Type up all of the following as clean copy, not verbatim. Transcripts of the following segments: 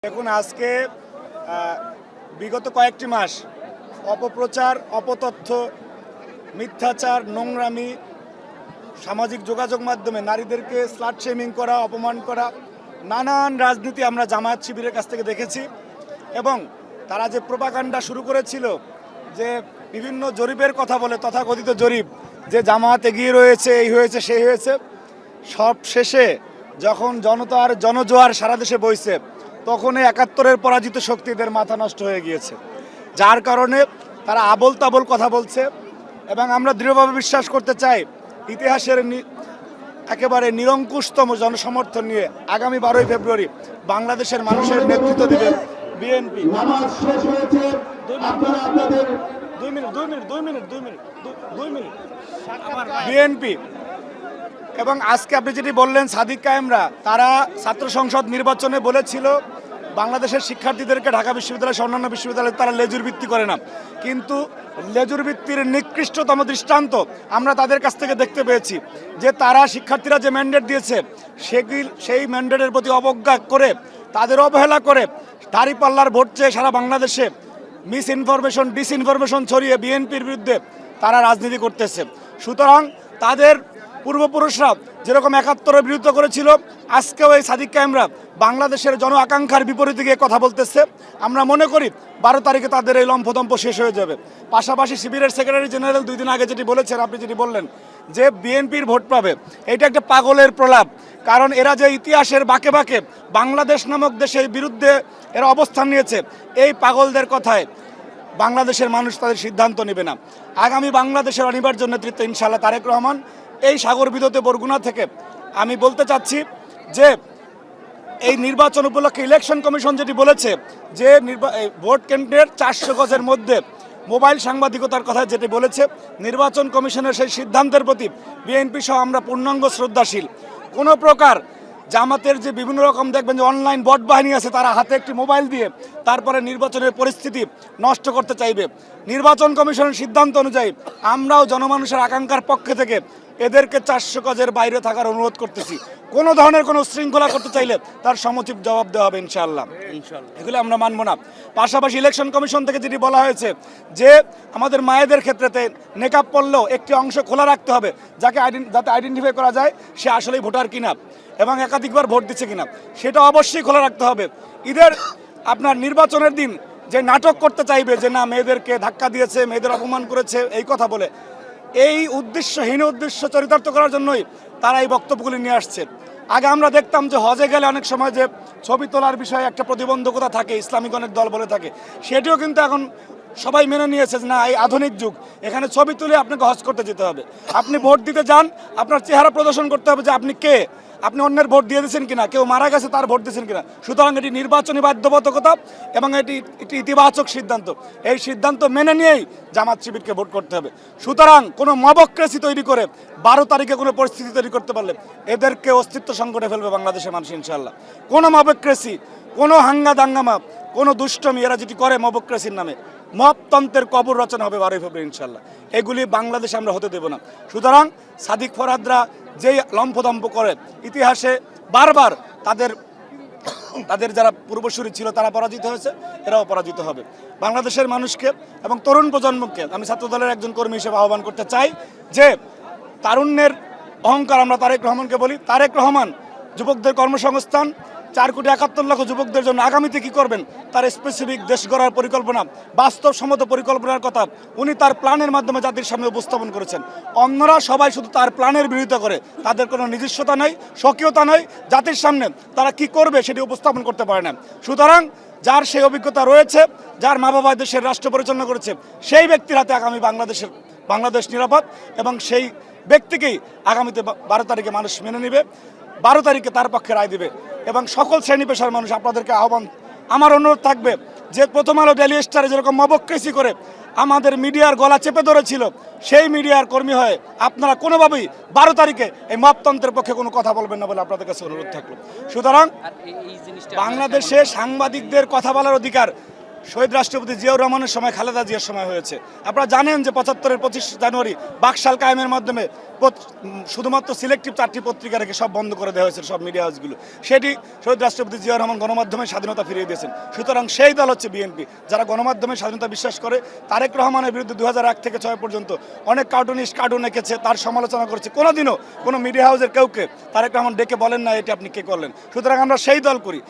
দেখুন আজকে বিগত কয়েকটি মাস অপপ্রচার, অপতথ্য, মিথ্যাচার, নোংরামি, সামাজিক যোগাযোগ মাধ্যমে নারীদেরকে স্লাট শেমিং করা, অপমান করা, নানান রাজনীতি আমরা জামায়াত শিবিরের কাছ থেকে দেখেছি। এবং তারা যে প্রোপাগান্ডা শুরু করেছিল, যে বিভিন্ন জরিপের কথা বলে, তথাকথিত জরিপ, যে জামায়াত এগিয়ে রয়েছে, এই হয়েছে সেই হয়েছে, সব শেষে যখন জনতার জনজোয়ার সারা দেশে বইছে, তখন এই ৭১-এর পরাজিত শক্তিদের মাথা নষ্ট হয়ে গিয়েছে, যার কারণে তারা আবোল তাবোল কথা বলছে। এবং আমরা দৃঢ়ভাবে বিশ্বাস করতে চাই, ইতিহাসের একেবারে নিরঙ্কুশতম জনসমর্থন নিয়ে আগামী 12ই ফেব্রুয়ারি বাংলাদেশের মানুষের নেতৃত্ব দেবে বিএনপি। বিএনপি এবং আজকে আপনি যেটি বললেন সাদিক কায়েমরা, তারা ছাত্র সংসদ নির্বাচনে বলেছিল বাংলাদেশের শিক্ষার্থীদেরকে ঢাকা বিশ্ববিদ্যালয় সহ অন্যান্য বিশ্ববিদ্যালয়ে তারা লেজুর ভিত্তি করে না, কিন্তু লেজুর ভিত্তির নিকৃষ্টতম দৃষ্টান্ত আমরা তাদের কাছ থেকে দেখতে পেয়েছি। যে তারা শিক্ষার্থীরা যে ম্যান্ডেট দিয়েছে সেই ম্যান্ডেটের প্রতি অবজ্ঞা করে, তাদের অবহেলা করে, দাঁড়িপাল্লার ভোট চেয়ে সারা বাংলাদেশে মিস ইনফরমেশন, ডিসইনফরমেশন ছড়িয়ে বিএনপির বিরুদ্ধে তারা রাজনীতি করতেছে। সুতরাং তাদের পূর্বপুরুষরা যেরকম ৭১-এর বিরুদ্ধে করেছিল, আজকেও এই সাদিক কায়েমরা বাংলাদেশের জন আকাঙ্ক্ষার বিপরীতে গিয়ে কথা বলতেছে। আমরা মনে করি 12 তারিখে তাদের এই লম্ফদম্প শেষ হয়ে যাবে। পাশাপাশি শিবিরের সেক্রেটারি জেনারেল 2 দিন আগে যেটি বলেছেন, আপনি যেটি বললেন যে বিএনপির ভোট পাবে, এটা একটা পাগলের প্রলাপ। কারণ এরা যে ইতিহাসের বাঁকে বাঁকে বাংলাদেশ নামক দেশের বিরুদ্ধে এরা অবস্থান নিয়েছে, এই পাগলদের কথায় বাংলাদেশের মানুষ তাদের সিদ্ধান্ত নেবে না। আগামী বাংলাদেশের অনিবার্য নেতৃত্ব ইনশাআল্লাহ তারেক রহমান। এই সাগর বিধতে বরগুনা থেকে আমি বলতে চাচ্ছি যে এই নির্বাচন উপলক্ষে ইলেকশন কমিশন যেটি বলেছে যে ভোট কেন্দ্রের 400 গজের মধ্যে মোবাইল সাংবাদিকতার কথা যেটি বলেছে, নির্বাচন কমিশনের সেই সিদ্ধান্তের প্রতি বিএনপি সহ আমরা পূর্ণাঙ্গ শ্রদ্ধাশীল। কোনো প্রকার জামাতের যে বিভিন্ন রকম দেখবেন যে অনলাইন বট বাহিনী আছে, তারা হাতে একটি মোবাইল দিয়ে তারপরে নির্বাচনের পরিস্থিতি নষ্ট করতে চাইবে। নির্বাচন কমিশনের সিদ্ধান্ত অনুযায়ী আমরাও জনমানুষের আকাঙ্ক্ষার পক্ষে থেকে এদেরকে 400 গজের বাইরে থাকার অনুরোধ করতেছি। কোনো ধরনের কোনো শৃঙ্খলা করতে চাইলে তার সমুচিত জবাব দেওয়া হবে ইনশাআল্লাহ। এগুলো আমরা মানব না। পাশাপাশি ইলেকশন কমিশন থেকে যেটি বলা হয়েছে যে আমাদের মায়েদের ক্ষেত্রেতে নেকাব পড়লেও একটি অংশ খোলা রাখতে হবে, যাতে আইডেন্টিফাই করা যায় সে আসলেই ভোটার কিনা এবং একাধিকবার ভোট দিচ্ছে কিনা, সেটা অবশ্যই খোলা রাখতে হবে। ঈদের আপনার নির্বাচনের দিন যে নাটক করতে চাইবে যে না মেয়েদেরকে ধাক্কা দিয়েছে, মেয়েদের অপমান করেছে, এই কথা বলে, এই উদ্দেশ্যহীন উদ্দেশ্য চরিতার্থ করার জন্যই তারা এই বক্তব্যগুলি নিয়ে আসছে। আগে আমরা দেখতাম যে হজে গেলে অনেক সময় যে ছবি তোলার বিষয়ে একটা প্রতিবন্ধকতা থাকে, ইসলামিক অনেক দল বলে থাকে, সেটিও কিন্তু এখন সবাই মেনে নিয়েছে যে না, এই আধুনিক যুগ, এখানে ছবি তুলে আপনাকে হজ করতে যেতে হবে। আপনি ভোট দিতে যান, আপনার চেহারা প্রদর্শন করতে হবে যে আপনি কে, আপনি অন্যের ভোট দিয়ে দিয়েছেন কিনা, কেউ মারা গেছে তার ভোট দিয়েছেন কিনা। সুতরাং এটি নির্বাচনী বাধ্যবাধকতা এবং এটি একটি ইতিবাচক সিদ্ধান্ত। এই সিদ্ধান্ত মেনে নিয়েই জামাত শিবিরকে ভোট করতে হবে। সুতরাং কোনো মবক্রেসি তৈরি করে 12 তারিখে কোনো পরিস্থিতি তৈরি করতে পারলে এদেরকে অস্তিত্ব সংকটে ফেলবে বাংলাদেশের মানুষ ইনশাআল্লাহ। কোনো মবক্রেসি, কোনো হাঙ্গা দাঙ্গামা, কোনো দুষ্টমি এরা যেটি করে মবক্রেসির নামে, মবতন্ত্রের কবর রচনা হবে 12 ফেব্রুয়ারি ইনশাআল্লাহ। এগুলি বাংলাদেশে আমরা হতে দেব না। সুতরাং সাদিক ফরহাদরা যেই লম্ফদম্প করে, ইতিহাসে বারবার তাদের যারা পূর্বসূরি ছিল তারা পরাজিত হয়েছে, এরাও পরাজিত হবে। বাংলাদেশের মানুষকে এবং তরুণ প্রজন্মকে আমি ছাত্রদলের একজন কর্মী হিসেবে আহ্বান করতে চাই যে তারুণ্যের অহংকার আমরা তারেক রহমানকে বলি। তারেক রহমান যুবকদের কর্মসংস্থান, 4,71,00,000 যুবকদের জন্য আগামীতে কী করবেন তার স্পেসিফিক দেশ গড়ার পরিকল্পনা, বাস্তবসম্মত পরিকল্পনার কথা উনি তার প্ল্যানের মাধ্যমে জাতির সামনে উপস্থাপন করেছেন। অন্যরা সবাই শুধু তার প্ল্যানের বিরোধিতা করে, তাদের কোনো নিজস্বতা নেই, স্বকীয়তা নেই, জাতির সামনে তারা কি করবে সেটি উপস্থাপন করতে পারে না। সুতরাং যার সেই অভিজ্ঞতা রয়েছে, যার মা বাবা দেশের রাষ্ট্র পরিচালনা করেছে, সেই ব্যক্তির হাতে আগামী বাংলাদেশ নিরাপদ এবং সেই ব্যক্তিকেই আগামীতে 12 তারিখে মানুষ মেনে নেবে, 12 তারিখে তার পক্ষে রায় দিবে। এবং সকল শ্রেণী পেশার মানুষ আপনাদেরকে আহ্বান, আমার অনুরোধ থাকবে যে প্রথম আলো, ডেইলি স্টারে যেরকম মবক্রেসি করে আমাদের মিডিয়ার গলা চেপে ধরেছিল, সেই মিডিয়ার কর্মী হয়ে আপনারা কোনোভাবেই 12 তারিখে এই মবতন্ত্রের পক্ষে কোনো কথা বলবেন না বলে আপনাদের কাছে অনুরোধ থাকলো। সুতরাং বাংলাদেশে সাংবাদিকদের কথা বলার অধিকার শহীদ রাষ্ট্রপতি জিয়াউর রহমানের সময় খালেদা জিয়ার সময় হয়েছে। আপনারা জানেন যে 75-এর 25 জানুয়ারি বাকশাল কায়েমের মাধ্যমে শুধুমাত্র সিলেক্টিভ 4টি পত্রিকা রেখে সব বন্ধ করে দেওয়া হয়েছে, সব মিডিয়া হাউসগুলো। সেটি শহীদ রাষ্ট্রপতি জিয়াউর রহমান গণমাধ্যমে স্বাধীনতা ফিরিয়ে দিয়েছেন। সুতরাং সেই দল হচ্ছে বিএনপি, যারা গণমাধ্যমে স্বাধীনতা বিশ্বাস করে। তারেক রহমানের বিরুদ্ধে 2001 থেকে 6 পর্যন্ত অনেক কার্টুনিস্ট কার্টুন এঁকেছে, তার সমালোচনা করেছে। কোনোদিনও কোনো মিডিয়া হাউসের কেউকে তারেক রহমান ডেকে বলেন না এটি আপনি কে করলেন। সুতরাং আমরা সেই দল করি।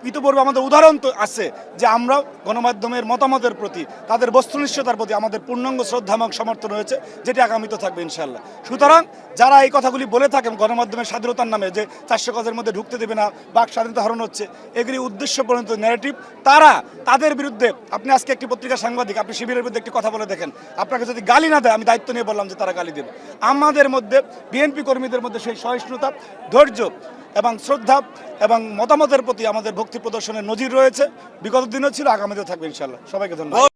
ইতিপূর্বে আমাদের উদাহরণ তো আছে যে আমরা গণমাধ্যমের মতামতের প্রতি, তাদের বস্তুনিষ্ঠতার প্রতি আমাদের পূর্ণাঙ্গ শ্রদ্ধা এবং সমর্থন রয়েছে, যেটি আগামীতে থাকবে ইনশাল্লাহ। সুতরাং যারা এই কথাগুলি বলে থাকেন গণমাধ্যমের স্বাধীনতার নামে, যে 400 গজের মধ্যে ঢুকতে দেবে না, বাক স্বাধীনতা হরণ হচ্ছে, এগুলি উদ্দেশ্য পরিণত ন্যারেটিভ। তাদের বিরুদ্ধে আপনি আজকে একটি পত্রিকা সাংবাদিক, আপনি শিবিরের বিরুদ্ধে একটি কথা বলে দেখেন, আপনাকে যদি গালি না দেয়, আমি দায়িত্ব নিয়ে বললাম যে তারা গালি দেবে। আমাদের মধ্যে, বিএনপি কর্মীদের মধ্যে সেই সহিষ্ণুতা, ধৈর্য এবং শ্রদ্ধা এবং মতামতের প্রতি আমাদের ভক্তি প্রদর্শনের নজির রয়েছে। বিগত দিনও ছিল, আগামীতেও থাকবে ইনশাল্লাহ। সবাইকে ধন্যবাদ।